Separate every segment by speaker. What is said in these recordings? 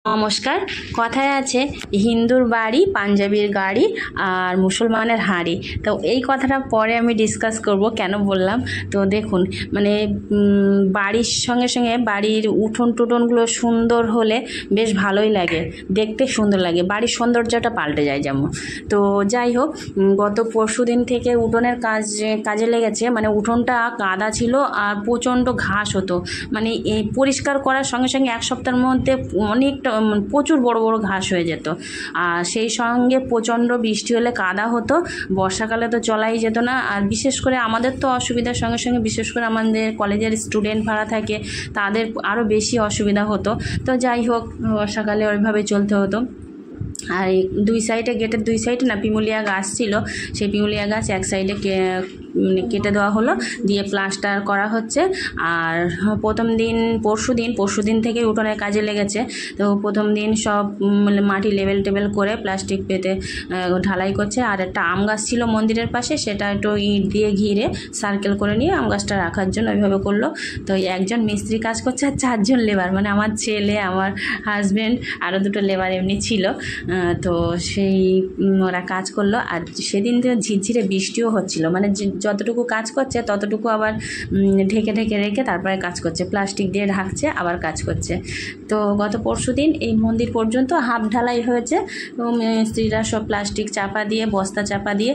Speaker 1: নমস্কার। কথায় আছে হিন্দুর বাড়ি পাঞ্জাবির গাড়ি আর মুসলমানের হাঁড়ি। তো এই কথাটা পরে আমি ডিসকাস করব কেন বললাম। তো দেখুন, মানে বাড়ির সঙ্গে সঙ্গে বাড়ির উঠোন টুটনগুলো সুন্দর হলে বেশ ভালোই লাগে, দেখতে সুন্দর লাগে, বাড়ির সৌন্দর্যটা পাল্টে যায় যেমন। তো যাই হোক, গত পরশু দিন থেকে উঠোনের কাজে লেগেছে। মানে উঠোনটা কাদা ছিল আর প্রচণ্ড ঘাস হতো। মানে এই পরিষ্কার করার সঙ্গে সঙ্গে এক সপ্তাহের মধ্যে অনেকটা প্রচুর বড় বড় ঘাস হয়ে যেত। আর সেই সঙ্গে প্রচণ্ড বৃষ্টি হলে কাদা হতো। বর্ষাকালে তো চলাই যেত না। আর বিশেষ করে আমাদের তো অসুবিধার সঙ্গে সঙ্গে বিশেষ করে আমাদের কলেজের স্টুডেন্ট ভাড়া থাকে, তাদের আরও বেশি অসুবিধা হতো। তো যাই হোক, বর্ষাকালে ওইভাবে চলতে হতো। আর দুই সাইডে, গেটের দুই সাইডে না পিমুলিয়া গাছ ছিল, সেই পিমুলিয়া গাছ এক সাইডে কেটে দেওয়া হলো, দিয়ে প্লাস্টার করা হচ্ছে। আর পরশু দিন থেকে উঠোনের কাজে লেগেছে। তো প্রথম দিন সব মাটি লেবেল টেবেল করে প্লাস্টিক পেতে ঢালাই করছে। আর একটা আম গাছ ছিল মন্দিরের পাশে, সেটা একটু ইট দিয়ে ঘিরে সার্কেল করে নিয়ে আম গাছটা রাখার জন্য ওইভাবে করলো। তো একজন মিস্ত্রি কাজ করছে আর 4 জন লেবার, মানে আমার ছেলে, আমার হাজব্যান্ড, আরও 2টো লেবার এমনি ছিল। তো সেই ওরা কাজ করলো। আর সেদিন তো ঝিরঝিরে বৃষ্টিও হচ্ছিল, মানে যতটুকু কাজ করছে ততটুকু আবার ঢেকে ঢেকে রেখে তারপরে কাজ করছে, প্লাস্টিক দিয়ে ঢাকছে আবার কাজ করছে। তো গত পরশু দিন এই মন্দির পর্যন্ত হাফ ঢালাই হয়েছে। মিস্ত্রিরা সব প্লাস্টিক চাপা দিয়ে, বস্তা চাপা দিয়ে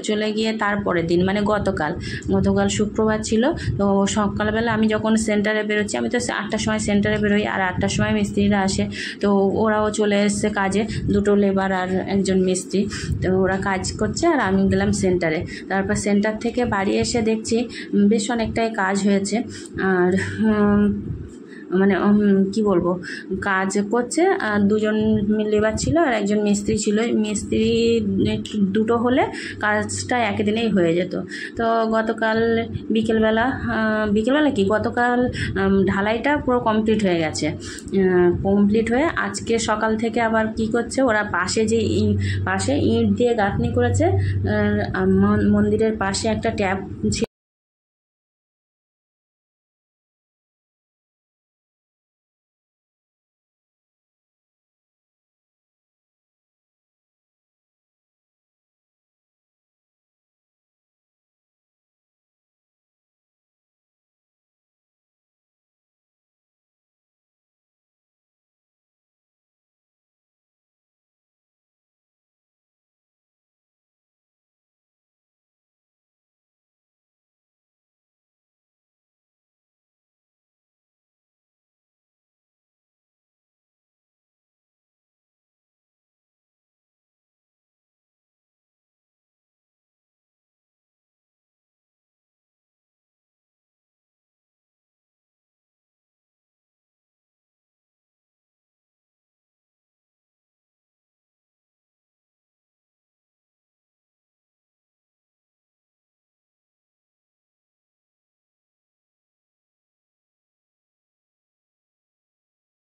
Speaker 1: চলে গিয়ে তারপরের দিন, মানে গতকাল শুক্রবার ছিল। তো সকালবেলা আমি যখন সেন্টারে বেরোচ্ছি, আমি তো 8টার সময় সেন্টারে বেরোই, আর 8টার সময় মিস্ত্রিরা আসে। তো ওরাও চলে এসছে কাজে, 2টো লেবার আর একজন মিস্ত্রি। তো ওরা কাজ করছে আর আমি গেলাম সেন্টারে। তারপর সেন্টার থেকে বাড়ি এসে দেখছি বেশ অনেকটাই কাজ হয়েছে। আর মানে কি বলবো, কাজ করছে। আর 2জন লেবার ছিল আর একজন মিস্ত্রি ছিল। মিস্ত্রি 2টো হলে কাজটা একই দিনেই হয়ে যেত। তো গতকাল বিকেলবেলা গতকাল ঢালাইটা পুরো কমপ্লিট হয়ে গেছে। কমপ্লিট হয়ে আজকে সকাল থেকে আবার কি করছে, ওরা পাশে ইট দিয়ে গাঁথনি করেছে। মন্দিরের পাশে একটা ট্যাপ ছিল,